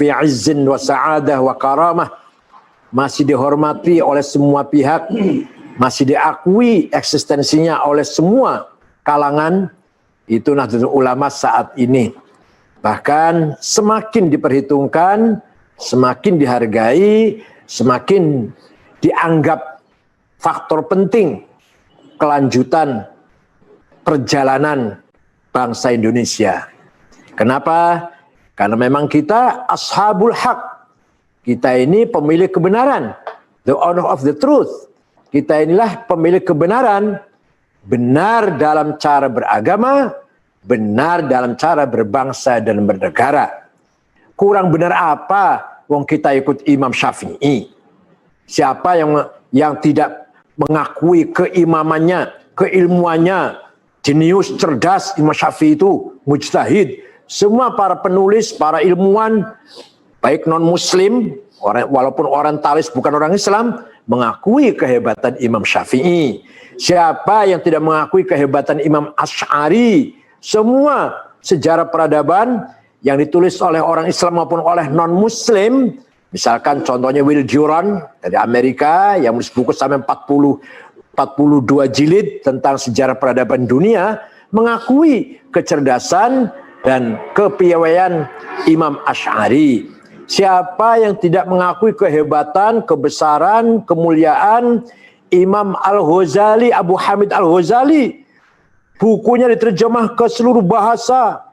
fi izzin wa sa'adah wa karamah, masih dihormati oleh semua pihak, masih diakui eksistensinya oleh semua kalangan. Itu Nahdlatul Ulama saat ini. Bahkan semakin diperhitungkan, semakin dihargai, semakin dianggap faktor penting kelanjutan perjalanan bangsa Indonesia. Kenapa? Karena memang kita ashabul haq. Kita ini pemilik kebenaran. The owner of the truth. Kita inilah pemilik kebenaran. Benar dalam cara beragama, benar dalam cara berbangsa dan bernegara. Kurang benar apa wong kita ikut Imam Syafi'i? Siapa yang tidak mengakui keimamannya, keilmuannya, jenius, cerdas? Imam Syafi'i itu mujtahid. Semua para penulis, para ilmuwan, baik non-muslim, walaupun orientalis bukan orang Islam, mengakui kehebatan Imam Syafi'i. Siapa yang tidak mengakui kehebatan Imam Asy'ari? Semua sejarah peradaban yang ditulis oleh orang Islam maupun oleh non-muslim, misalkan contohnya Will Durant dari Amerika yang menulis buku sampai 42 jilid tentang sejarah peradaban dunia, mengakui kecerdasan dan kepiawaian Imam Asy'ari. Siapa yang tidak mengakui kehebatan, kebesaran, kemuliaan Imam Al-Ghazali, Abu Hamid Al-Ghazali? Bukunya diterjemah ke seluruh bahasa.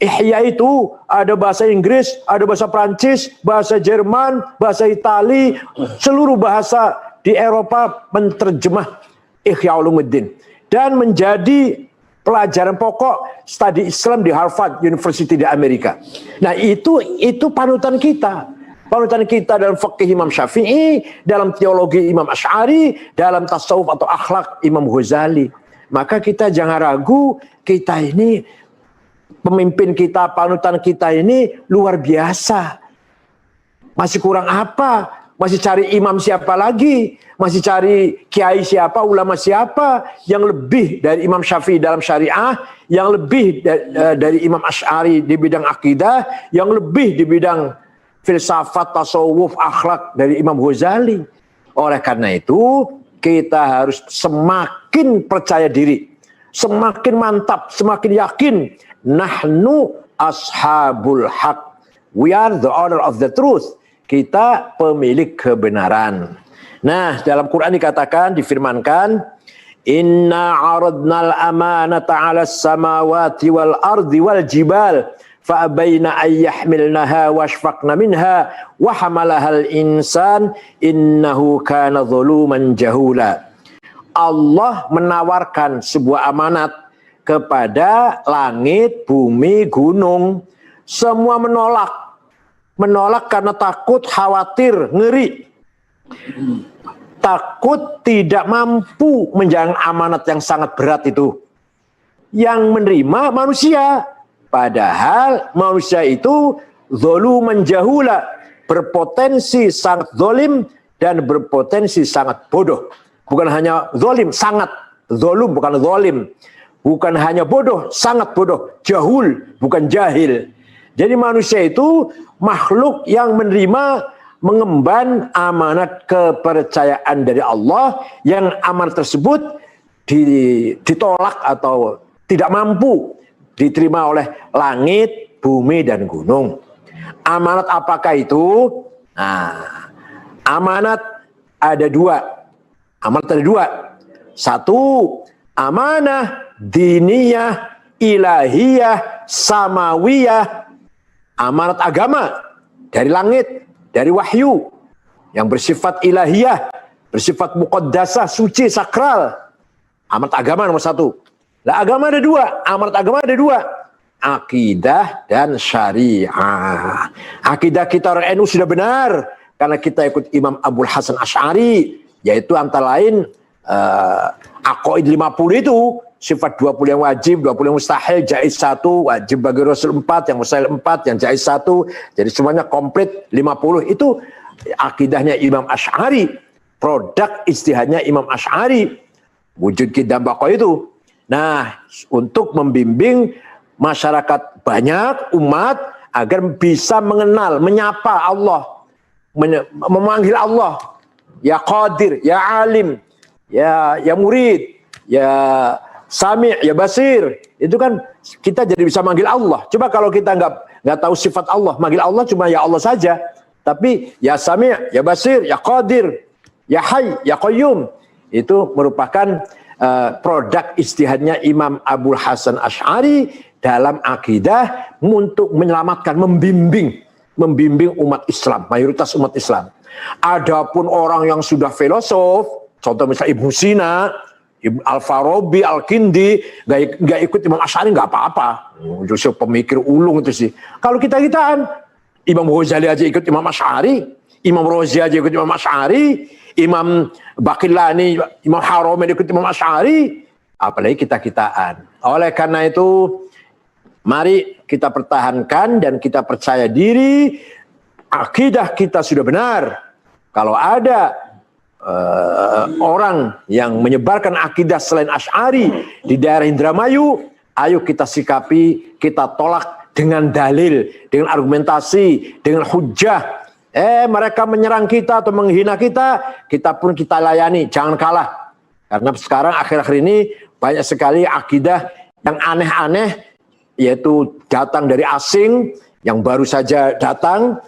Ihya itu ada bahasa Inggris, ada bahasa Prancis, bahasa Jerman, bahasa Itali, seluruh bahasa di Eropa menerjemah Ihya Ulumuddin dan menjadi pelajaran pokok studi Islam di Harvard University di Amerika. Nah, itu panutan kita. Panutan kita dalam fikih Imam Syafi'i, dalam teologi Imam Asy'ari, dalam tasawuf atau akhlak Imam Ghazali. Maka kita jangan ragu, kita ini, pemimpin kita, panutan kita ini luar biasa. Masih kurang apa? Masih cari imam siapa lagi? Masih cari kiai siapa, ulama siapa yang lebih dari Imam Syafi'i dalam syariah, yang lebih dari Imam Asy'ari di bidang akidah, yang lebih di bidang filsafat, tasawuf, akhlak dari Imam Ghazali. Oleh karena itu, kita harus semakin percaya diri, semakin mantap, semakin yakin. Nahnu ashabul haq. We are the owner of the truth. Kita pemilik kebenaran. Nah, dalam Quran dikatakan, difirmankan, Inna aradnal amanata 'alas samawati wal ardi wal jibal fa'abaina ayyahmilnaha washfaqna minha wa hamalahal insan innahu kana zaluman jahula. Allah menawarkan sebuah amanat kepada langit, bumi, gunung. Semua menolak. Menolak karena takut, khawatir, ngeri. Takut tidak mampu menjalankan amanat yang sangat berat itu. Yang menerima manusia. Padahal manusia itu zaluman jahula, berpotensi sangat zalim dan berpotensi sangat bodoh. Bukan hanya zalim, sangat zalum, bukan zalim. Bukan hanya bodoh, sangat bodoh. Jahul, bukan jahil. Jadi manusia itu makhluk yang menerima, mengemban amanat kepercayaan dari Allah, yang amanat tersebut ditolak atau tidak mampu diterima oleh langit, bumi, dan gunung. Amanat apakah itu? Nah, amanat ada dua. Amanat ada dua. Satu, amanah diniyah, ilahiyah, samawiyah. Amanat agama dari langit, dari wahyu yang bersifat ilahiyah, bersifat muqaddasah, suci, sakral. Amanat agama nomor satu. Lah, agama ada dua. Amanat agama ada dua. Akidah dan syariah. Akidah kita orang NU sudah benar karena kita ikut Imam Abul Hasan Asy'ari, yaitu antara lain Aqaid 50 itu. Sifat 20 yang wajib, 20 yang mustahil, jaiz 1, wajib bagi Rasul 4, yang mustahil 4, yang jaiz 1. Jadi semuanya komplit 50. Itu akidahnya Imam Asy'ari. Produk ijtihadnya Imam Asy'ari. Wujud dan baqa itu. Nah, untuk membimbing masyarakat banyak, umat, agar bisa mengenal, menyapa Allah, memanggil Allah, ya Qadir, ya Alim, ya Murid, ya Sami', ya Basir. Itu kan kita jadi bisa manggil Allah. Coba kalau kita nggak tahu sifat Allah, manggil Allah cuma ya Allah saja. Tapi ya Sami', ya Basir, ya Qadir, ya Hayy, ya Qayyum, itu merupakan produk ijtihadnya Imam Abul Hasan Asy'ari dalam akidah untuk menyelamatkan, membimbing umat Islam, mayoritas umat Islam. Adapun orang yang sudah filosof, contoh misalnya Ibnu Sina, Al-Farabi, Al-Kindi, nggak ikut Imam Asy'ari nggak apa-apa. Justru pemikir ulung itu sih. Kalau kita-kitaan, Imam Ghazali aja ikut Imam Asy'ari, Imam Razi aja ikut Imam Asy'ari, Imam Baqillani, Imam Haramain ikut Imam Asy'ari, apalagi kita-kitaan. Oleh karena itu, mari kita pertahankan dan kita percaya diri, akidah kita sudah benar. Kalau ada orang yang menyebarkan akidah selain Asy'ari di daerah Indramayu, ayo kita sikapi, kita tolak dengan dalil, dengan argumentasi, dengan hujjah. Mereka menyerang kita atau menghina kita, kita pun kita layani, jangan kalah. Karena sekarang akhir-akhir ini banyak sekali akidah yang aneh-aneh, yaitu datang dari asing, yang baru saja datang,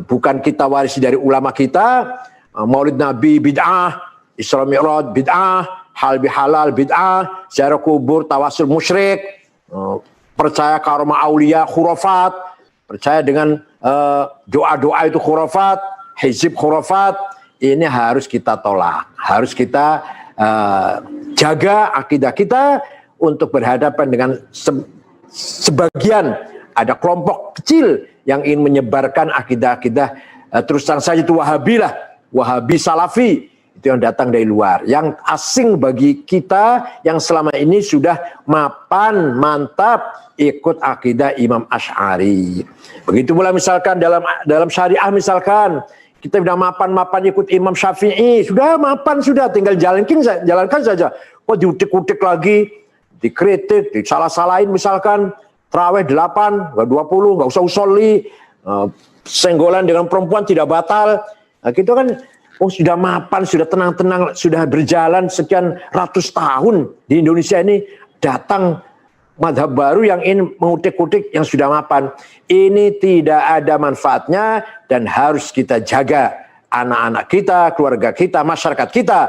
bukan kita warisi dari ulama kita. Maulid Nabi bid'ah, Isra Mi'raj bid'ah, hal bihalal bid'ah, ziarah kubur tawasul musyrik, percaya karomah aulia khurafat, percaya dengan doa-doa itu khurafat, hizib khurafat. Ini harus kita tolak, harus kita jaga akidah kita untuk berhadapan dengan sebagian, ada kelompok kecil yang ingin menyebarkan akidah-akidah terus terang saja itu Wahabi lah, Wahabi Salafi, itu yang datang dari luar, yang asing bagi kita yang selama ini sudah mapan, mantap ikut akidah Imam Asy'ari. Begitu pula misalkan dalam syariah, misalkan kita sudah mapan ikut Imam Syafi'i, sudah mapan, sudah tinggal jalankan saja. Kok diutik-utik lagi, dikritik, disalah-salahin, misalkan tarawih 8, 20, nggak usah usolli, senggolan dengan perempuan tidak batal. Nah, gitu kan, sudah mapan, sudah tenang-tenang, sudah berjalan sekian ratus tahun di Indonesia ini, datang madhab baru yang ingin mengutik-utik yang sudah mapan. Ini tidak ada manfaatnya dan harus kita jaga anak-anak kita, keluarga kita, masyarakat kita.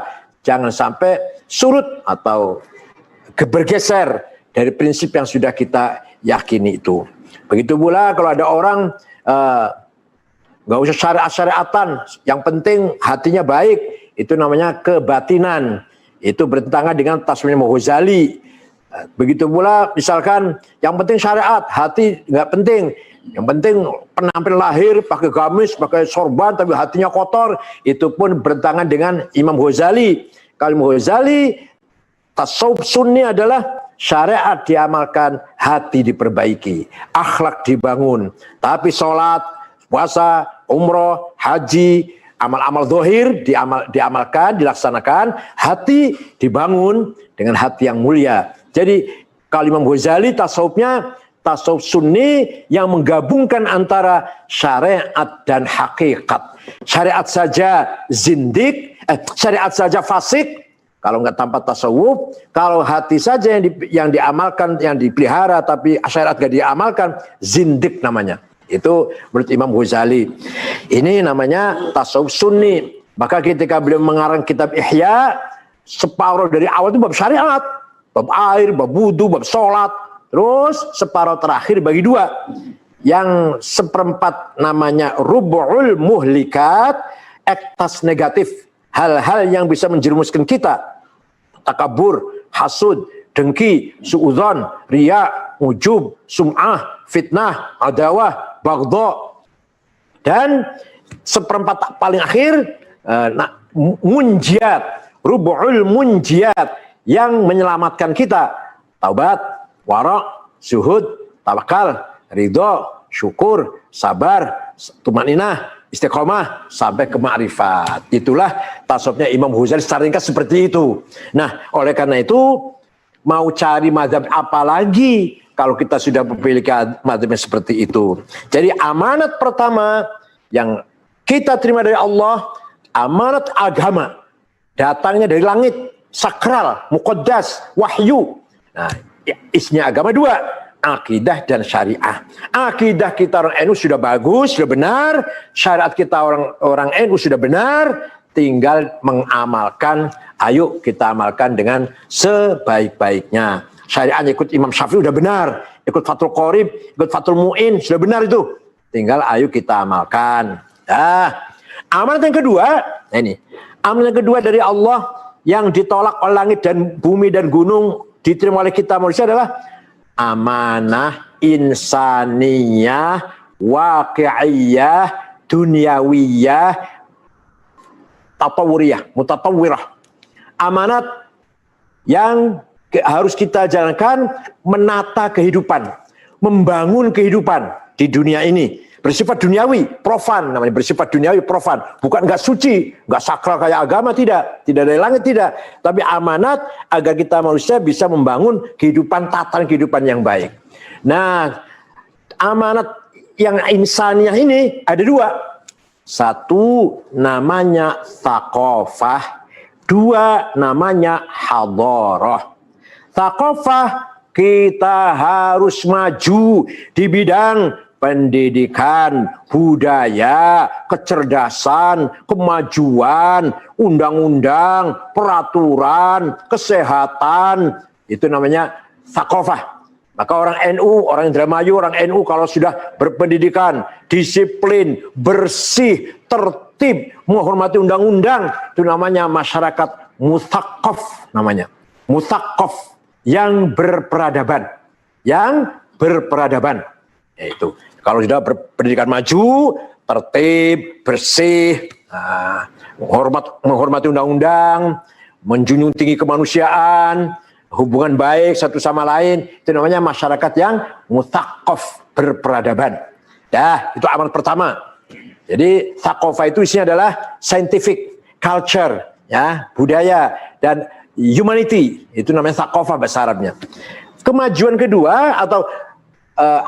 Jangan sampai surut atau bergeser dari prinsip yang sudah kita yakini itu. Begitu pula kalau ada orang nggak usah syariat-syariatan, yang penting hatinya baik, itu namanya kebatinan. Itu bertentangan dengan tasawuf Ghazali. Begitu pula misalkan yang penting syariat, hati nggak penting. Yang penting penampilan lahir, pakai gamis, pakai sorban, tapi hatinya kotor, itu pun bertentangan dengan Imam Ghazali. Kalau Imam Ghazali, tasawuf sunni adalah syariat diamalkan, hati diperbaiki, akhlak dibangun. Tapi sholat, puasa, umroh, haji, amal-amal zahir diamalkan, dilaksanakan, hati dibangun dengan hati yang mulia. Jadi kalau Imam Ghazali tasawufnya tasawuf sunni yang menggabungkan antara syariat dan hakikat. Syariat saja zindik, syariat saja fasik kalau nggak tanpa tasawuf. Kalau hati saja yang diamalkan, yang dipelihara, tapi syariat nggak diamalkan, zindik namanya. Itu menurut Imam Ghazali. Ini namanya tasawuf sunni. Maka ketika beliau mengarang kitab Ihya, separuh dari awal itu bab syariat, bab air, bab wudu, bab sholat. Terus separuh terakhir bagi dua. Yang seperempat namanya rubu'ul muhlikat, ektas negatif, hal-hal yang bisa menjerumuskan kita. Takabur, hasud, dengki, suudzon, riya, ujub, sum'ah, fitnah, adawah, baghdha. Dan seperempat paling akhir munjiat, rubu'ul munjiat yang menyelamatkan kita. Taubat, wara', zuhud, tawakal, ridho, syukur, sabar, tumaninah, istiqomah sampai ke ma'rifat. Itulah tasawufnya Imam Ghazali secara ringkas seperti itu. Nah, oleh karena itu mau cari mazhab apa lagi, kalau kita sudah memiliki materi seperti itu. Jadi amanat pertama yang kita terima dari Allah, amanat agama, datangnya dari langit, sakral, muqaddas, wahyu. Nah, isinya agama dua, akidah dan syariah. Akidah kita orang NU sudah bagus, sudah benar. Syariat kita orang NU sudah benar. Tinggal mengamalkan. Ayo kita amalkan dengan sebaik-baiknya. Syariatnya ikut Imam Syafi'i sudah benar. Ikut Fathul Qorib, ikut Fathul Mu'in, sudah benar itu. Tinggal ayo kita amalkan. Amanat yang kedua, nah ini. Amanat yang kedua dari Allah yang ditolak oleh langit dan bumi dan gunung, diterima oleh kita manusia adalah amanah insaniyah, waqi'iyah, dunyawiyah, tatawuriyah, mutatawwirah. Amanat yang harus kita jalankan, menata kehidupan, membangun kehidupan di dunia ini. Bersifat duniawi, profan namanya, bersifat duniawi, profan. Bukan nggak suci, nggak sakral kayak agama, tidak dari langit, tidak. Tapi amanat agar kita manusia bisa membangun kehidupan, tatanan kehidupan yang baik. Nah, amanat yang insaniah ini ada dua. Satu namanya thaqafah, dua namanya hadarah. Thaqafah, kita harus maju di bidang pendidikan, budaya, kecerdasan, kemajuan, undang-undang, peraturan, kesehatan. Itu namanya thaqafah. Maka orang NU, orang Indramayu, orang NU kalau sudah berpendidikan, disiplin, bersih, tertib, menghormati undang-undang, itu namanya masyarakat mutsaqqaf namanya. Mutsaqqaf, yang berperadaban. Yang berperadaban. Yaitu kalau sudah berpendidikan maju, tertib, bersih, menghormati undang-undang, menjunjung tinggi kemanusiaan, hubungan baik satu sama lain, itu namanya masyarakat yang mutsaqqaf, berperadaban. Itu amanat pertama. Jadi thaqafah itu isinya adalah scientific, culture, ya, budaya dan humanity. Itu namanya thaqafah bahasa Arabnya. Kemajuan kedua atau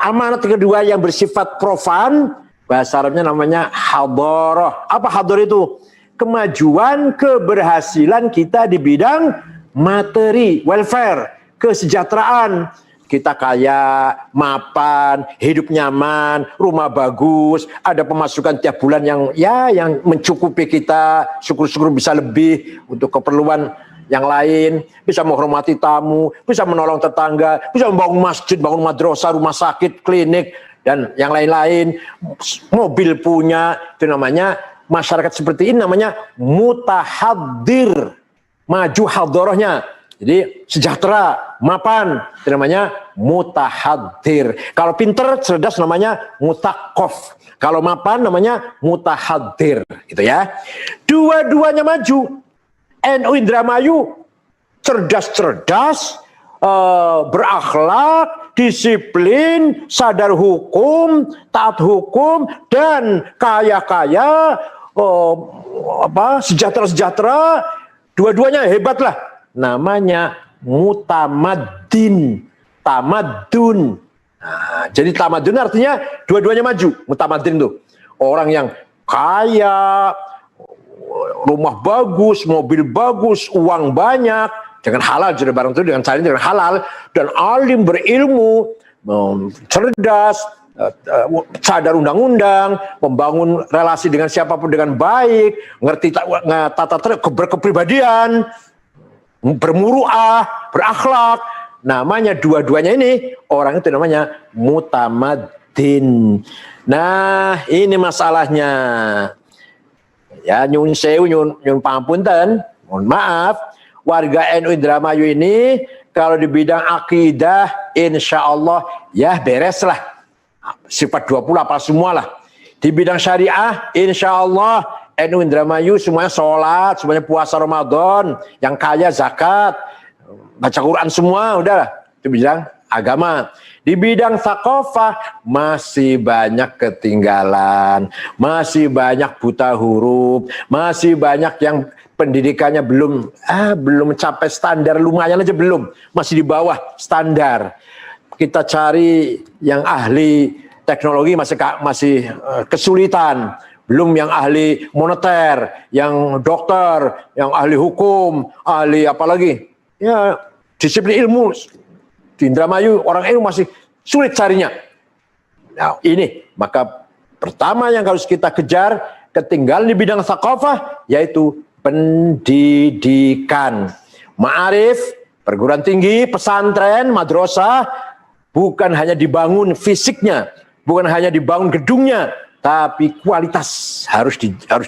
amanat kedua yang bersifat profan, bahasa Arabnya namanya hadarah. Apa hadarah itu? Kemajuan, keberhasilan kita di bidang materi, welfare, kesejahteraan. Kita kaya, mapan, hidup nyaman, rumah bagus, ada pemasukan tiap bulan yang mencukupi kita, syukur-syukur bisa lebih untuk keperluan yang lain, bisa menghormati tamu, bisa menolong tetangga, bisa membangun masjid, bangun madrasah, rumah sakit, klinik, dan yang lain-lain. Mobil punya, itu namanya masyarakat seperti ini namanya mutahaddir, maju hadarahnya. Jadi sejahtera, mapan, itu namanya mutahaddir. Kalau pinter, cerdas namanya mutsaqqaf. Kalau mapan namanya mutahaddir, gitu ya. Dua-duanya maju. NU Indramayu cerdas-cerdas, berakhlak, disiplin, sadar hukum, taat hukum, dan kaya-kaya, sejahtera-sejahtera, dua-duanya hebat lah. Namanya mutamaddin, tamadun. Nah, jadi tamadun artinya dua-duanya maju. Mutamaddin tuh orang yang kaya, rumah bagus, mobil bagus, uang banyak, dengan halal, jadi barang itu dengan cara dengan halal, dan alim, berilmu, cerdas, sadar undang-undang, membangun relasi dengan siapapun dengan baik, ngerti tata tertib, berkepribadian, bermuruah, berakhlak. Namanya dua-duanya ini, orang itu namanya mutamaddin. Nah, ini masalahnya. Ya, nyun sewu, nyun pangapunten, mohon maaf, warga NU Indramayu ini kalau di bidang akidah, insya Allah ya beres lah, sifat 20 apa semua lah. Di bidang syariah, insya Allah NU Indramayu semuanya sholat, semuanya puasa Ramadan, yang kaya zakat, baca Quran semua, udah itu bidang agama. Di bidang thaqafah masih banyak ketinggalan, masih banyak buta huruf, masih banyak yang pendidikannya belum mencapai standar, lumayan aja belum, masih di bawah standar. kita cari yang ahli teknologi masih kesulitan. Belum yang ahli moneter, yang dokter, yang ahli hukum, ahli apalagi. Ya, disiplin ilmu. Di Indramayu orang ilmu masih sulit carinya. Nah, ini maka pertama yang harus kita kejar ketinggalan di bidang thaqafah yaitu pendidikan. Ma'arif, perguruan tinggi, pesantren, madrasah bukan hanya dibangun fisiknya, bukan hanya dibangun gedungnya, tapi kualitas harus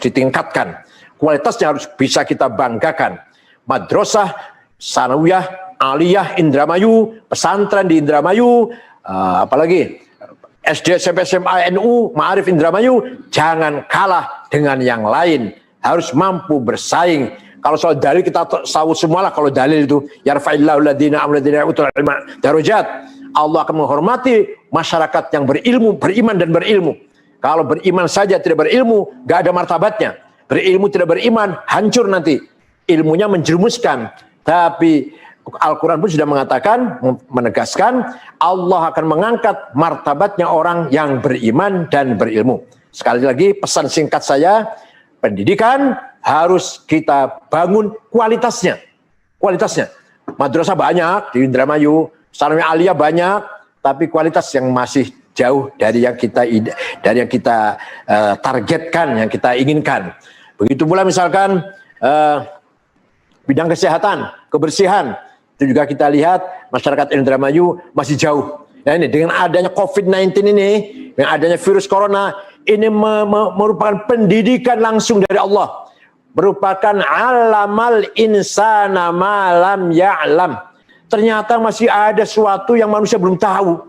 ditingkatkan. Kualitasnya harus bisa kita banggakan. Madrasah, sanawiyah, aliyah Indramayu, pesantren di Indramayu, apalagi SD, SMP, SMA, NU, Ma'arif Indramayu, jangan kalah dengan yang lain. Harus mampu bersaing. Kalau soal dalil kita tahu semualah, kalau dalil itu yarfa'illahu alladziina aamanu walladziina utul ilma darajat. Allah akan menghormati masyarakat yang berilmu, beriman dan berilmu. Kalau beriman saja tidak berilmu, gak ada martabatnya. Berilmu tidak beriman, hancur nanti. Ilmunya menjerumuskan. Tapi Al-Quran pun sudah mengatakan, menegaskan, Allah akan mengangkat martabatnya orang yang beriman dan berilmu. Sekali lagi pesan singkat saya, pendidikan harus kita bangun kualitasnya. Kualitasnya. Madrasah banyak di Indramayu, sanawiyah aliyah banyak, tapi kualitas yang masih jauh dari yang kita targetkan, yang kita inginkan. Begitu pula misalkan bidang kesehatan, kebersihan, itu juga kita lihat masyarakat Indramayu masih jauh. Nah ini dengan adanya COVID-19 ini, dengan adanya virus corona, ini merupakan pendidikan langsung dari Allah. Merupakan alamal insana malam ya'lam. Ternyata masih ada sesuatu yang manusia belum tahu.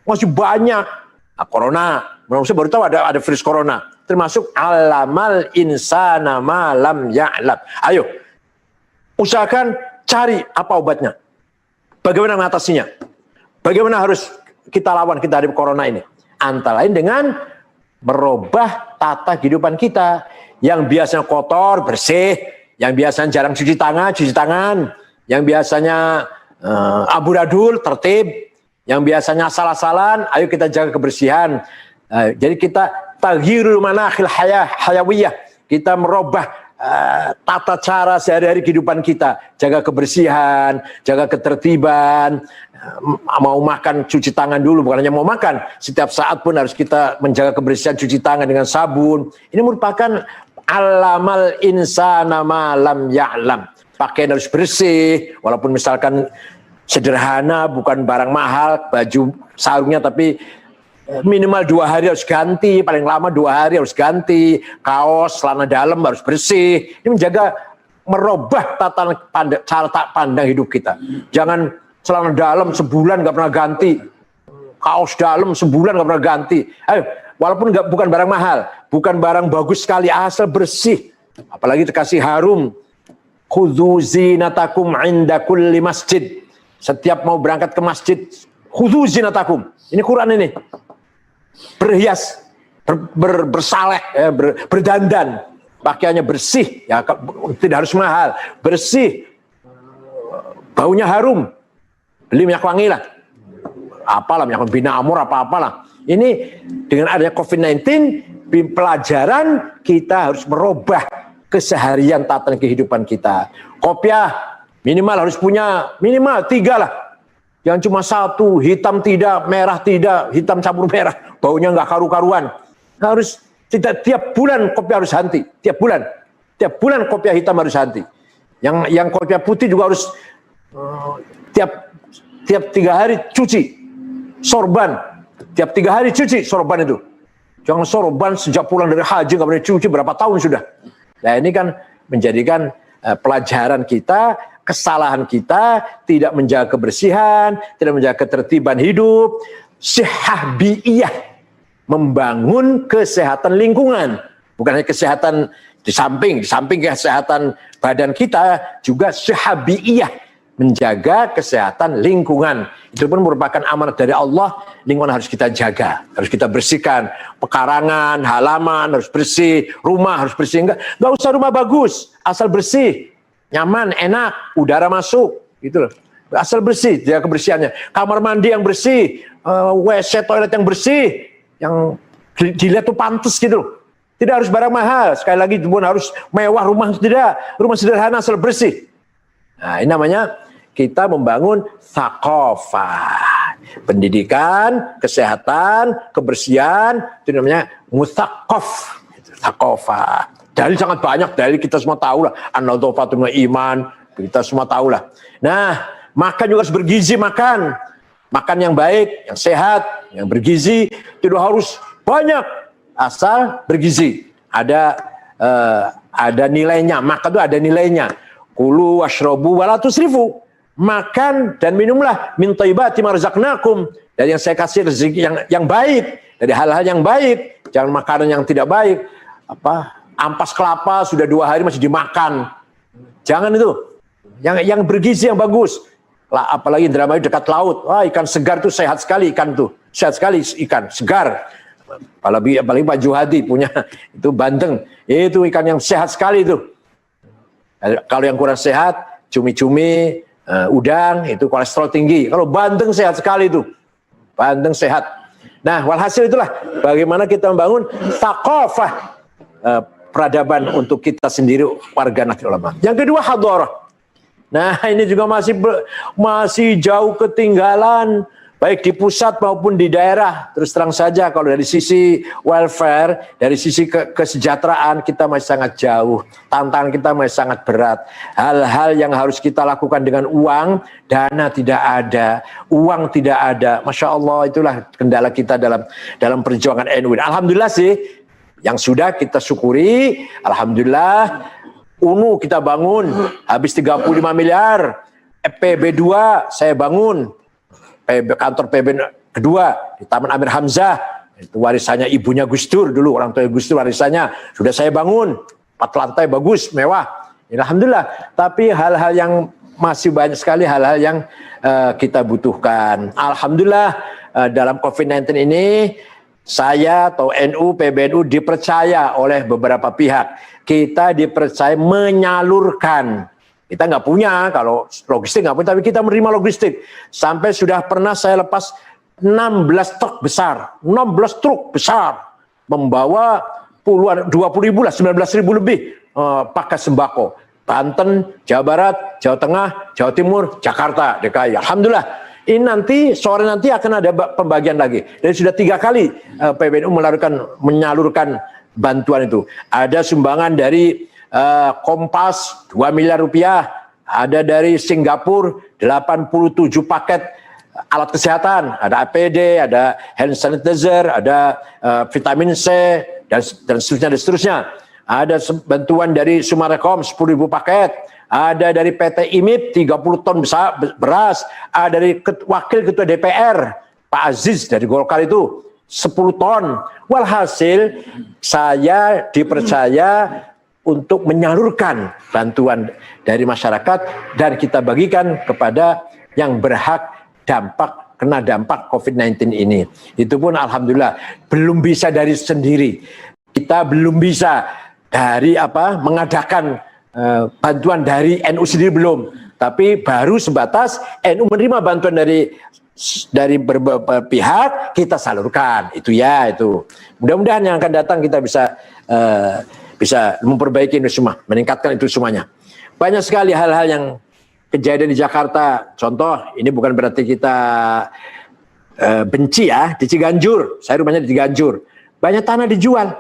Masih banyak. Nah, corona, manusia baru tahu ada virus corona. Termasuk alamal insana malam ya'lam. Ayo, usahakan cari apa obatnya. Bagaimana mengatasinya. Bagaimana harus kita lawan, kita hadapi corona ini. Antara lain dengan merubah tata kehidupan kita. Yang biasanya kotor, bersih. Yang biasanya jarang cuci tangan. Yang biasanya amburadul, tertib. Yang biasanya asal-asalan, ayo kita jaga kebersihan. Jadi kita taghyirul manakhil hayawiyah. Kita merubah tata cara sehari-hari kehidupan kita. Jaga kebersihan, jaga ketertiban. Mau makan, cuci tangan dulu. Bukan hanya mau makan. Setiap saat pun harus kita menjaga kebersihan, cuci tangan dengan sabun. Ini merupakan alamal insana malam ya'lam. Pakaian harus bersih, walaupun misalkan sederhana, bukan barang mahal, baju sarungnya, tapi minimal 2 hari harus ganti, paling lama 2 hari harus ganti, kaos, celana dalam harus bersih. Ini menjaga, merubah cara pandang hidup kita. Jangan celana dalam sebulan gak pernah ganti, kaos dalam sebulan gak pernah ganti. Ayo, walaupun bukan barang mahal, bukan barang bagus sekali, asal bersih. Apalagi dikasih harum. Khudzu zinatakum inda kulli masjid. Setiap mau berangkat ke masjid, khudzu zinatakum. Ini Quran ini. Berhias, bersaleh, berdandan. Pakaiannya bersih, ya tidak harus mahal. Bersih, baunya harum. Beli minyak wangi lah. Apalah, minyak bina amur, apa-apalah. Ini dengan adanya COVID-19, pelajaran kita harus merubah keseharian tatanan kehidupan kita. Kopiah minimal harus punya minimal 3 lah. Yang cuma 1, hitam tidak, merah tidak, hitam campur merah, baunya nggak karu-karuan. Harus tiap bulan kopiah harus ganti, tiap bulan kopiah hitam harus ganti. Yang kopiah putih juga harus tiap 3 hari cuci. Sorban, tiap 3 hari cuci sorban itu. Jangan sorban sejak pulang dari haji nggak pernah cuci, berapa tahun sudah. Nah ini kan menjadikan pelajaran kita, kesalahan kita, tidak menjaga kebersihan, tidak menjaga ketertiban hidup, sihah bi'iyah, membangun kesehatan lingkungan. Bukan hanya kesehatan di samping kesehatan badan kita, juga sihah bi'iyah, menjaga kesehatan lingkungan. Itu pun merupakan amanat dari Allah. Lingkungan harus kita jaga, harus kita bersihkan. Pekarangan, halaman harus bersih, rumah harus bersih. Enggak usah rumah bagus, asal bersih, nyaman, enak, udara masuk, gitu loh. Asal bersih, dia kebersihannya. Kamar mandi yang bersih, WC toilet yang bersih, yang dilihat tuh pantas gitu. Tidak harus barang mahal, sekali lagi pun harus mewah rumah, tidak. Rumah sederhana asal bersih. Nah, ini namanya kita membangun thaqafah. Pendidikan, kesehatan, kebersihan, itu namanya muthaqaf. Thaqafah. Dalil sangat banyak, dalil kita semua tahu lah. An-nadhafatun iman, kita semua tahu lah. Nah, makan juga harus bergizi, makan yang baik, yang sehat, yang bergizi, tidak harus banyak, asal bergizi. Ada nilainya, makan itu ada nilainya. Kulu washrobu wala tusrifu. Makan dan minumlah min thayyibati ma razaqnakum, dari yang saya kasih rezeki yang baik, dari hal-hal yang baik, jangan makanan yang tidak baik. Ampas kelapa sudah 2 hari masih dimakan. Jangan itu. Yang bergizi, yang bagus. Apalagi Indramayu dekat laut. Wah, ikan segar itu sehat sekali ikan tuh. Sehat sekali ikan segar. Apalagi Pak Juhadi punya itu bandeng. Itu ikan yang sehat sekali itu. Kalau yang kurang sehat, cumi-cumi, udang itu kolesterol tinggi. Kalau bandeng sehat sekali itu. Bandeng sehat. Nah, walhasil itulah bagaimana kita membangun thaqafah, peradaban untuk kita sendiri warga Nahdlatul Ulama. Yang kedua hadharah. Nah, ini juga masih jauh ketinggalan baik di pusat maupun di daerah. Terus terang saja kalau dari sisi welfare, dari sisi kesejahteraan kita masih sangat jauh. Tantangan kita masih sangat berat. Hal-hal yang harus kita lakukan dengan uang, dana tidak ada, uang tidak ada. Masya Allah, itulah kendala kita dalam perjuangan NU. Alhamdulillah sih, yang sudah kita syukuri, alhamdulillah, UNU kita bangun, habis 35 miliar, PB2 saya bangun, kantor PB kedua di Taman Amir Hamzah, itu warisannya ibunya Gus Dur dulu, orang tua Gus Dur warisannya, sudah saya bangun, 4 lantai bagus, mewah, alhamdulillah. Tapi hal-hal yang masih banyak sekali hal-hal yang kita butuhkan. Alhamdulillah dalam COVID-19 ini, saya atau NU, PBNU dipercaya oleh beberapa pihak. Kita dipercaya menyalurkan. Kita nggak punya, kalau logistik nggak punya, tapi kita menerima logistik. Sampai sudah pernah saya lepas 16 truk besar. 16 truk besar. Membawa puluhan, 20 ribu lah, 19 ribu lebih paket sembako. Banten, Jawa Barat, Jawa Tengah, Jawa Timur, Jakarta, DKI. Alhamdulillah. Ini nanti, sore nanti akan ada pembagian lagi. Dan sudah 3 kali PBNU menyalurkan bantuan itu. Ada sumbangan dari Kompas 2 miliar rupiah. Ada dari Singapura 87 paket alat kesehatan. Ada APD, ada hand sanitizer, ada vitamin C, dan seterusnya. Ada bantuan dari Sumarekom 10.000 paket. Ada dari PT IMIP 30 ton beras, ada dari wakil ketua DPR Pak Aziz dari Golkar itu 10 ton. Walhasil saya dipercaya untuk menyalurkan bantuan dari masyarakat dan kita bagikan kepada yang berhak kena dampak COVID-19 ini. Itu pun alhamdulillah belum bisa dari sendiri. Kita belum bisa dari mengadakan bantuan dari NU sendiri belum, tapi baru sebatas NU menerima bantuan dari beberapa pihak, kita salurkan. Itu. Mudah-mudahan yang akan datang kita bisa memperbaiki itu semua, meningkatkan itu semuanya. Banyak sekali hal-hal yang kejadian di Jakarta. Contoh, ini bukan berarti kita benci ya. Di Ciganjur, saya rumahnya di Ciganjur, banyak tanah dijual,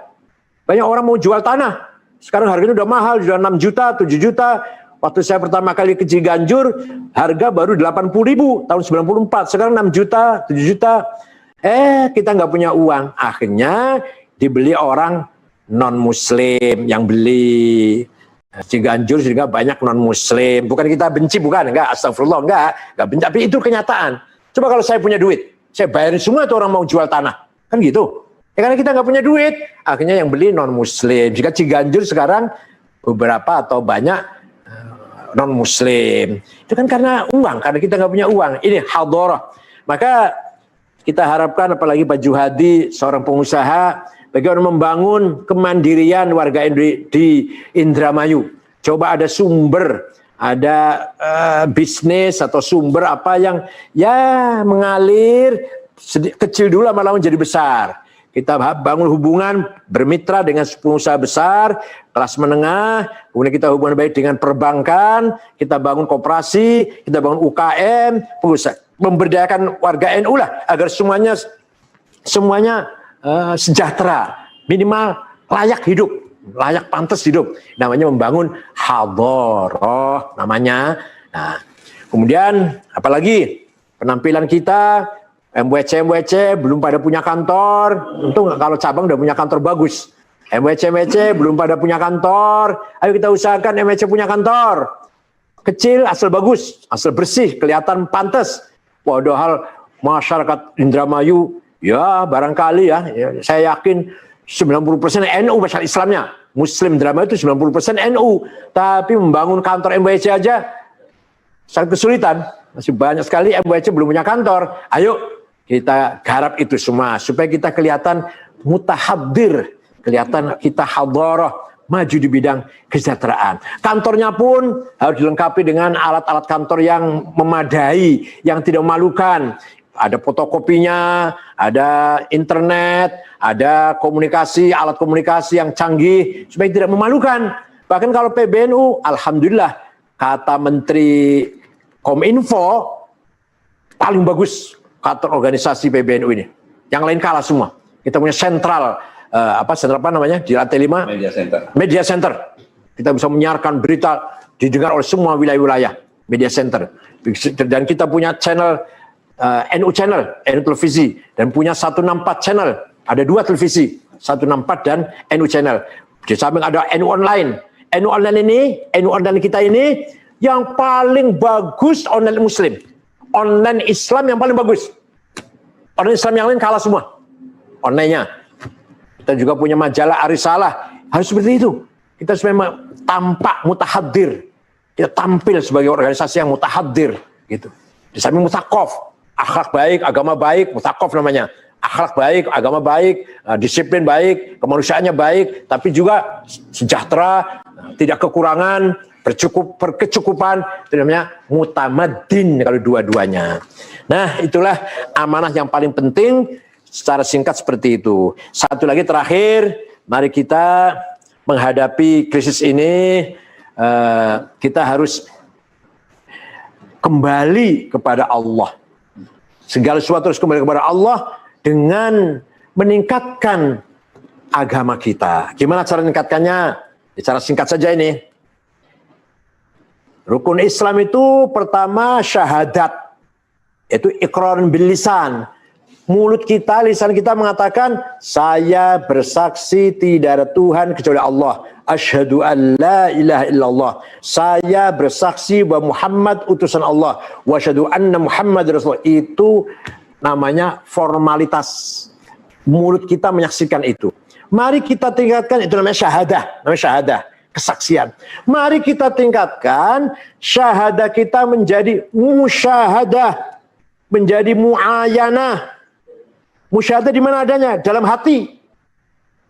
banyak orang mau jual tanah. Sekarang harganya udah mahal, sudah 6 juta, 7 juta. Waktu saya pertama kali ke Ciganjur, harga baru 80.000 tahun 94. Sekarang 6 juta, 7 juta. Kita nggak punya uang. Akhirnya dibeli orang non-muslim yang beli. Ciganjur juga banyak non-muslim. Bukan kita benci, bukan. Enggak, astagfirullah, enggak benci. Tapi itu kenyataan. Coba kalau saya punya duit, saya bayarin semua itu orang mau jual tanah. Kan gitu. Ya karena kita nggak punya duit, akhirnya yang beli non-muslim. Jika Ciganjur sekarang beberapa atau banyak non-muslim. Itu kan karena uang, karena kita nggak punya uang. Ini hadharah. Maka kita harapkan apalagi Pak Juhadi, seorang pengusaha, bagaimana membangun kemandirian warga di Indramayu. Coba ada sumber ada bisnis atau sumber apa yang ya mengalir kecil dulu lama-lama jadi besar. Kita bangun hubungan bermitra dengan pengusaha besar, kelas menengah, kemudian kita hubungan baik dengan perbankan, kita bangun koperasi, kita bangun UKM, pengusaha, memberdayakan warga NU lah agar semuanya sejahtera, minimal layak hidup, layak pantas hidup. Namanya membangun hadharah namanya. Nah, kemudian apalagi penampilan kita, MWC belum pada punya kantor. Untung kalau cabang udah punya kantor bagus. MWC belum pada punya kantor. Ayo kita usahakan MWC punya kantor. Kecil, asal bagus, asal bersih, kelihatan pantas. Padahal masyarakat Indramayu, ya barangkali ya saya yakin 90% NU masyarakat Islamnya. Muslim Indramayu itu 90% NU. Tapi membangun kantor MWC aja sangat kesulitan. Masih banyak sekali MWC belum punya kantor. Ayo kita garap itu semua supaya kita kelihatan mutahadir, kelihatan kita hadharah, maju di bidang kesejahteraan. Kantornya pun harus dilengkapi dengan alat-alat kantor yang memadai, yang tidak memalukan. Ada fotokopinya, ada internet, ada komunikasi, alat komunikasi yang canggih supaya tidak memalukan. Bahkan kalau PBNU, alhamdulillah kata Menteri Kominfo paling bagus kantor organisasi PBNU ini. Yang lain kalah semua. Kita punya sentral sentral apa namanya di lantai 5? Media Center. Kita bisa menyiarkan berita didengar oleh semua wilayah-wilayah. Media Center. Dan kita punya channel NU Channel, NU Televisi, dan punya 164 channel. Ada 2 televisi, 164 dan NU Channel. Di samping ada NU Online. NU Online ini, NU Online kita ini yang paling bagus online Muslim. Online Islam yang paling bagus. Online Islam yang lain kalah semua. Online-nya. Kita juga punya majalah Arisalah. Harus seperti itu. Kita supaya tampak mutahadir. Kita tampil sebagai organisasi yang mutahadir. Gitu. Di samping mutakof. Akhlak baik, agama baik, mutakof namanya. Akhlak baik, agama baik, disiplin baik, kemanusiaannya baik. Tapi juga sejahtera, tidak kekurangan, berkecukupan, itu namanya mutamaddin kalau dua-duanya. Nah, itulah amanah yang paling penting secara singkat seperti itu. Satu lagi terakhir, mari kita menghadapi krisis ini, kita harus kembali kepada Allah. Segala sesuatu harus kembali kepada Allah dengan meningkatkan agama kita. Gimana cara meningkatkannya? Cara singkat saja ini. Rukun Islam itu pertama syahadat, yaitu iqrarun bil lisan. Mulut kita, lisan kita mengatakan, saya bersaksi tidak ada Tuhan kecuali Allah. Asyhadu an la ilaha illallah. Saya bersaksi bahwa Muhammad utusan Allah. Wa asyhadu anna Muhammad Rasulullah. Itu namanya formalitas. Mulut kita menyaksikan itu. Mari kita tingkatkan, itu namanya syahadah. Namanya syahadah. Kesaksian. Mari kita tingkatkan syahadah kita menjadi musyahadah, menjadi muayanah. Musyahadah di mana adanya? Dalam hati.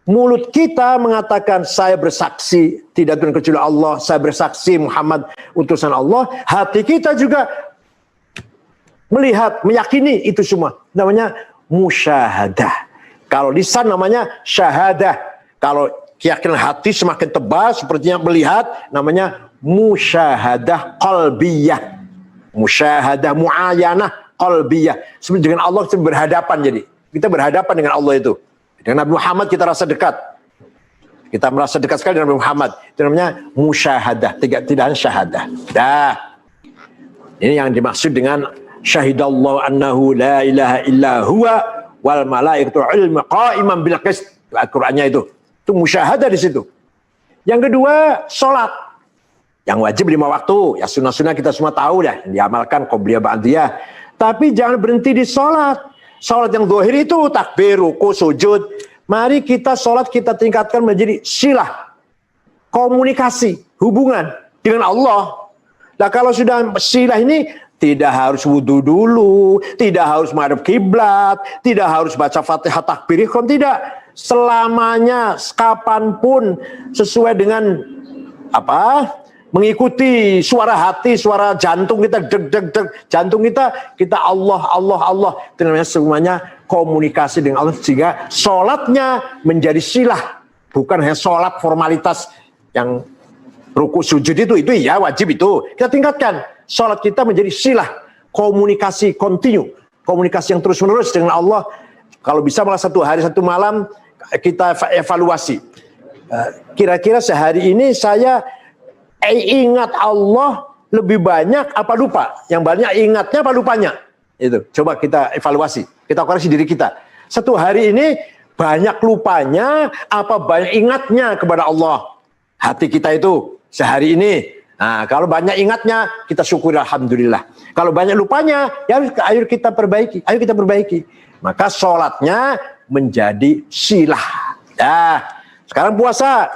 Mulut kita mengatakan saya bersaksi tidak Tuhan kecuali Allah, saya bersaksi Muhammad utusan Allah. Hati kita juga melihat, meyakini itu semua. Namanya musyahadah. Kalau lisan namanya syahadah. Kalau keyakinan hati semakin tebal sepertinya melihat, namanya musyahadah qalbiyah. Musyahadah muayanah qalbiyah. Seperti dengan Allah kita berhadapan jadi. Kita berhadapan dengan Allah itu. Dengan Nabi Muhammad kita rasa dekat. Kita merasa dekat sekali dengan Nabi Muhammad. Itu namanya musyahadah, tidak syahadah. Dah. Ini yang dimaksud dengan syahidallahu annahu la ilaha illa huwa wal malaikatu ilmu qa'iman bil qist. Al-Qur'annya itu. Itu musyahadah di situ. Yang kedua, salat. Yang wajib 5 waktu. Ya sunnah-sunnah kita semua tahu dah, diamalkan qobliyah ba'diyah. Tapi jangan berhenti di salat. Salat yang zahir itu takbir, ruku, sujud. Mari kita salat kita tingkatkan menjadi silah. Komunikasi, hubungan dengan Allah. Nah kalau sudah silah ini tidak harus wudu dulu, tidak harus menghadap kiblat, tidak harus baca Fatihah takbir ihram, tidak. Selamanya, kapanpun sesuai dengan mengikuti suara hati, suara jantung kita, deg deg deg, jantung kita Allah Allah Allah. Itu namanya semuanya komunikasi dengan Allah, sehingga sholatnya menjadi silah, bukan hanya sholat formalitas yang ruku sujud itu ya wajib itu kita tingkatkan. Sholat kita menjadi silah, komunikasi kontinu, komunikasi yang terus menerus dengan Allah. Kalau bisa malah satu hari satu malam kita evaluasi. Kira-kira sehari ini saya ingat Allah lebih banyak apa lupa? Yang banyak ingatnya apa lupanya? Itu coba kita evaluasi, kita koreksi diri kita. Satu hari ini banyak lupanya apa banyak ingatnya kepada Allah? Hati kita itu sehari ini. Nah, kalau banyak ingatnya, kita syukur alhamdulillah. Kalau banyak lupanya, ya ayo kita perbaiki. Ayo kita perbaiki. Maka sholatnya menjadi silah. Ya, sekarang puasa.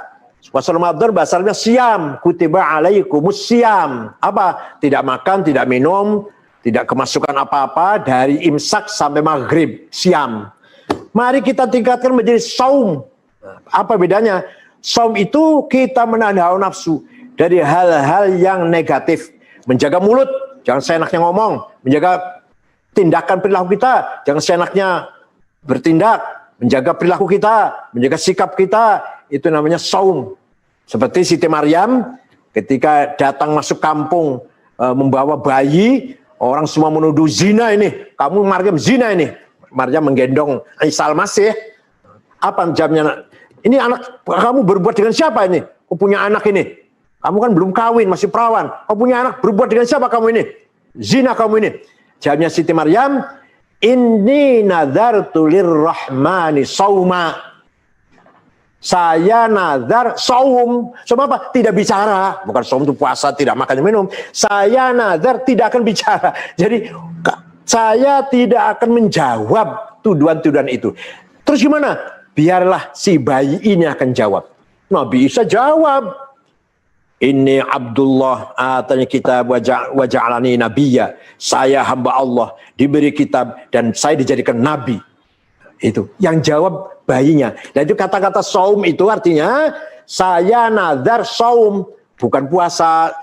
Puasa Ramadan bahasanya siam. Kutiba alaikumus siam. Apa? Tidak makan, tidak minum, tidak kemasukan apa-apa dari imsak sampai maghrib. Siam. Mari kita tingkatkan menjadi saum. Apa bedanya? Saum itu kita menahan hawa nafsu dari hal-hal yang negatif, menjaga mulut, jangan seenaknya ngomong, menjaga tindakan perilaku kita, jangan seenaknya bertindak, menjaga perilaku kita, menjaga sikap kita, itu namanya saum. Seperti Siti Maryam ketika datang masuk kampung membawa bayi, orang semua menuduh zina ini, kamu Maryam zina ini. Maryam menggendong Isa Al-Masih. Apa jamnya? Ini anak kamu berbuat dengan siapa ini? Kau punya anak ini. Kamu kan belum kawin, masih perawan. Kau punya anak, berbuat dengan siapa kamu ini? Zina kamu ini. Jawabnya Siti Maryam, inni nadartu lirrahmani sauma. Saya nazar saum. Saum apa? Tidak bicara. Bukan saum itu puasa, tidak makan dan minum. Saya nazar tidak akan bicara. Jadi saya tidak akan menjawab tuduhan-tuduhan itu. Terus gimana? Biarlah si bayi ini akan jawab. Nabi Isa jawab. Ini Abdullah atanya kitab wa ja'alani nabiyya. Saya hamba Allah, diberi kitab dan saya dijadikan nabi. Itu yang jawab bayinya. Dan itu kata-kata saum itu artinya saya nazar saum, bukan puasa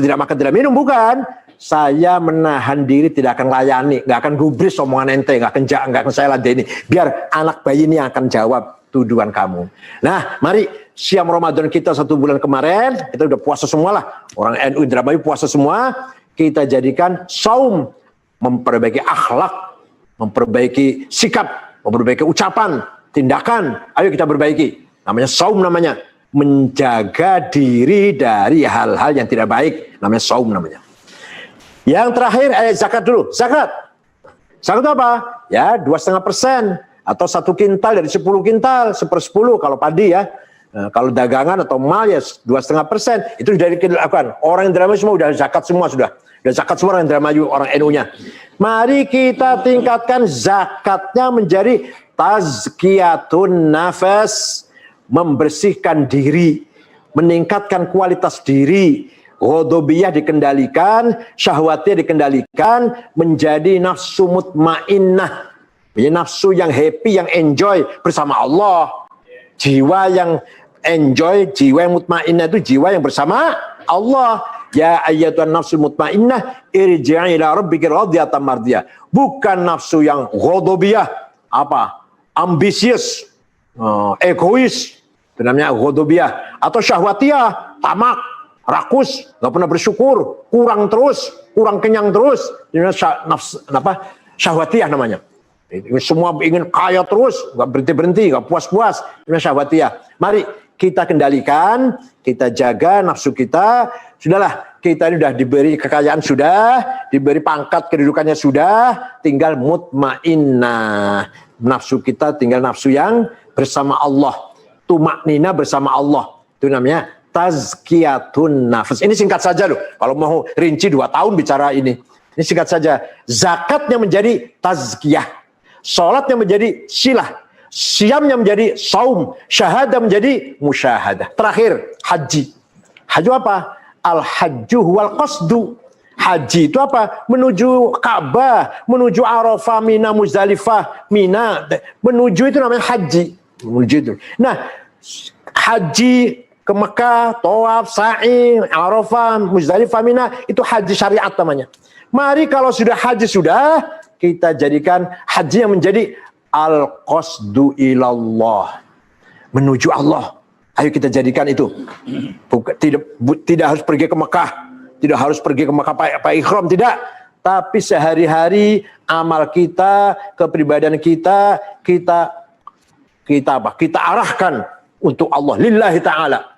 tidak makan tidak minum, bukan. Saya menahan diri, tidak akan layani, nggak akan gubris omongan ente, nggak akan saya ladeni. Biar anak bayi ini akan jawab tuduhan kamu. Nah, mari siam Ramadan kita 1 bulan kemarin, kita udah puasa semua lah. Orang NU Indramayu puasa semua. Kita jadikan saum, memperbaiki akhlak, memperbaiki sikap, memperbaiki ucapan, tindakan. Ayo kita perbaiki. Namanya saum namanya. Menjaga diri dari hal-hal yang tidak baik. Namanya saum namanya. Yang terakhir, zakat dulu. Zakat itu apa? Ya, 2,5%. Atau 1 kintal dari 10 kintal, 1/10 kalau padi ya. Nah, kalau dagangan atau mal ya 2,5%. Itu sudah dilakukan. Orang Indramayu semua sudah zakat semua sudah. Sudah zakat semua orang Indramayu, orang NU-nya. Mari kita tingkatkan zakatnya menjadi tazkiyatun nafas, membersihkan diri, meningkatkan kualitas diri. Ghadabiyah dikendalikan, syahwatnya dikendalikan, menjadi nafsu mutmainnah. Ini nafsu yang happy, yang enjoy bersama Allah. Jiwa yang enjoy, jiwa yang mutmainnah itu jiwa yang bersama Allah. Ya ayyatuhan nafsul mutmainnah, irji'i ila rabbiki radiyatan mardiyah. Bukan nafsu yang ghadabiyah, ambisius, egois, itu namanya ghadabiyah. Atau syahwatiyah, tamak, rakus, nggak pernah bersyukur, kurang terus, kurang kenyang terus. Ini syahwatiyah namanya. Semua ingin kaya terus, nggak berhenti-berhenti, nggak puas-puas. Ini syahwatiyah. Mari kita kendalikan, kita jaga nafsu kita. Sudahlah, kita ini sudah diberi kekayaan, sudah diberi pangkat kedudukannya, sudah tinggal mutmainnah. Nafsu kita tinggal nafsu yang bersama Allah, tumaknina bersama Allah. Itu namanya tazkiyatun nafas. Ini singkat saja loh. Kalau mau rinci 2 tahun bicara ini. Ini singkat saja. Zakatnya menjadi tazkiyah. Salatnya menjadi silah. Siamnya menjadi saum. Syahadah menjadi musyahadah. Terakhir, haji. Haji apa? Al-hajju wal qasdu. Haji itu apa? Menuju Ka'bah, menuju Arafah, Mina, Muzdalifah, Mina. Menuju itu namanya haji. Menuju itu. Nah, haji ke Mekah, tawaf, sa'i, Arafah, Muzdalifah, Mina, itu haji syariat namanya. Mari kalau sudah haji sudah, kita jadikan haji yang menjadi al-qasdu ilallah, menuju Allah. Ayo kita jadikan itu. Tidak harus pergi ke Mekah, tidak harus pergi ke Mekah pakai ihram, tidak. Tapi sehari-hari amal kita, kepribadian kita arahkan untuk Allah, lillahi ta'ala.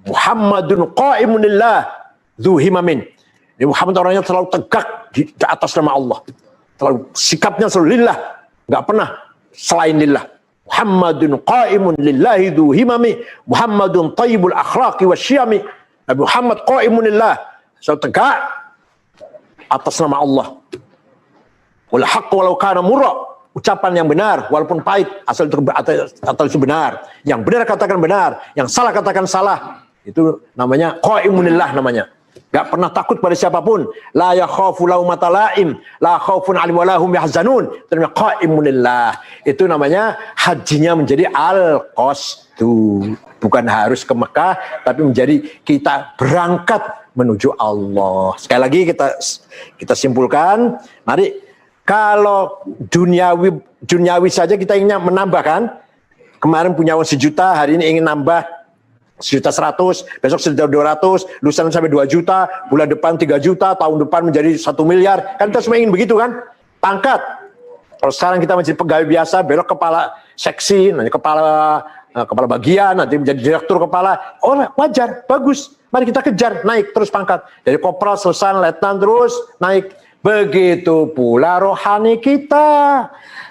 Muhammadun qa'imun lillah dzu himamin. Ini Muhammad orangnya selalu tegak di atas nama Allah. Selalu sikapnya selalu lillah, enggak pernah selain lillah. Muhammadun qa'imun lillahi dzu himami, Muhammadun thayyibul akhlaqi wasyiyami. Nabi Muhammad qa'imun lillah, selalu tegak atas nama Allah. Wal haqq walau kana murra. Ucapan yang benar walaupun pahit, asal itu benar. Yang benar katakan benar, yang salah katakan salah. Itu namanya qaimunillah namanya. Gak pernah takut pada siapapun. La yakhafu laumata laim, la khaufun 'alaihim wa lahum yahzanun. Itu namanya qaimunillah. Itu namanya hajinya menjadi al-qasdu. Bukan harus ke Mekah, tapi menjadi kita berangkat menuju Allah. Sekali lagi kita simpulkan, mari kalau duniawi saja kita inginnya menambahkan. Kemarin punya uang 1 juta, hari ini ingin nambah 1.100.000, besok 1.200.000, lusa sampai 2 juta, bulan depan 3 juta, tahun depan menjadi 1 miliar. Kan kita semua ingin begitu kan? Pangkat. Kalau sekarang kita menjadi pegawai biasa, belok kepala seksi, nanti kepala bagian, nanti menjadi direktur kepala. Oh, wajar, bagus. Mari kita kejar, naik terus pangkat. Dari kopral, selesai, letnan terus naik. Begitu pula rohani kita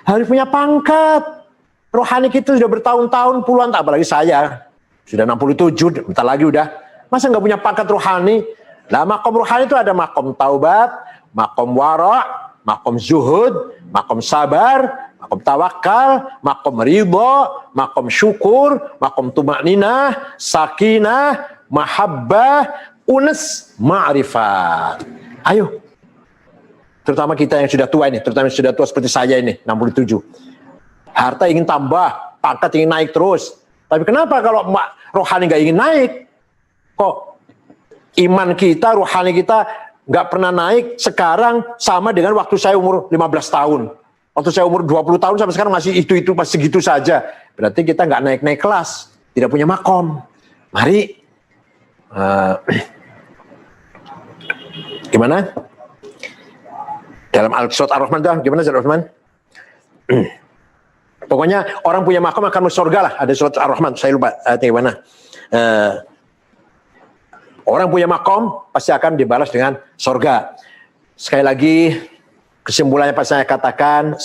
harus punya pangkat. Rohani kita sudah bertahun-tahun, puluhan, apalagi saya sudah 67, bentar lagi udah. Masa nggak punya pangkat rohani? Nah, makom rohani itu ada makom taubat, makom wara', makom zuhud, makom sabar, makom tawakal, makom ridho, makom syukur, makom tumakninah, sakinah, mahabbah, unes, ma'rifat. Ayo. Terutama kita yang sudah tua ini, terutama yang sudah tua seperti saya ini, 67. Harta ingin tambah, pangkat ingin naik terus. Tapi kenapa kalau rohani nggak ingin naik? Kok iman kita, rohani kita nggak pernah naik sekarang sama dengan waktu saya umur 15 tahun. Waktu saya umur 20 tahun sampai sekarang masih itu masih segitu saja. Berarti kita nggak naik-naik kelas, tidak punya makom. Mari, gimana? Dalam Al-Surat Ar-Rahman itu gimana surat Ar-Rahman? Pokoknya orang punya makom akan masuk surga lah. Ada surat Ar-Rahman, saya lupa ayatnya gimana. Orang punya makom pasti akan dibalas dengan surga. Sekali lagi kesimpulannya pas saya katakan, 1,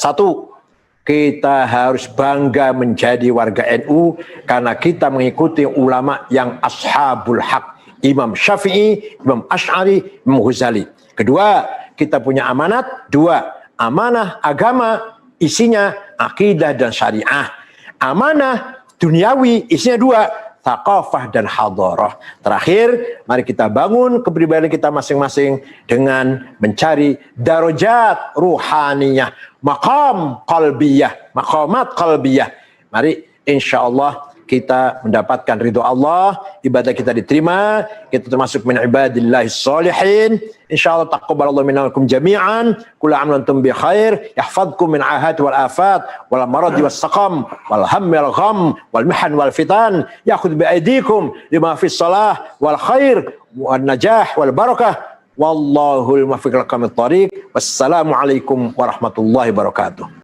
kita harus bangga menjadi warga NU karena kita mengikuti ulama yang ashabul haq. Imam Syafi'i, Imam Asy'ari, Imam Ghazali. Kedua, kita punya amanat. 2, amanah agama isinya akidah dan syariah. Amanah duniawi isinya 2, thaqafah dan hadarah. Terakhir, mari kita bangun kepribadian kita masing-masing dengan mencari darajat ruhaniyah, maqam qalbiyah, maqamat qalbiyah. Mari insyaallah kita mendapatkan ridho Allah, ibadah kita diterima, kita termasuk min ibadillahis sholihin. Insyaallah taqabbalallahu minnakum jami'an, kullu amin wa antum bi khair, yahfazkum min ahad wal afat wal marad was saqam wal ham wal gham wal mihan wal fitan, ya'khudh bi aydikum lima fis salah wal khair wan najah wal barakah, wallahul muwaffiq lakum at-thariq. Wassalamu alaikum warahmatullahi wabarakatuh.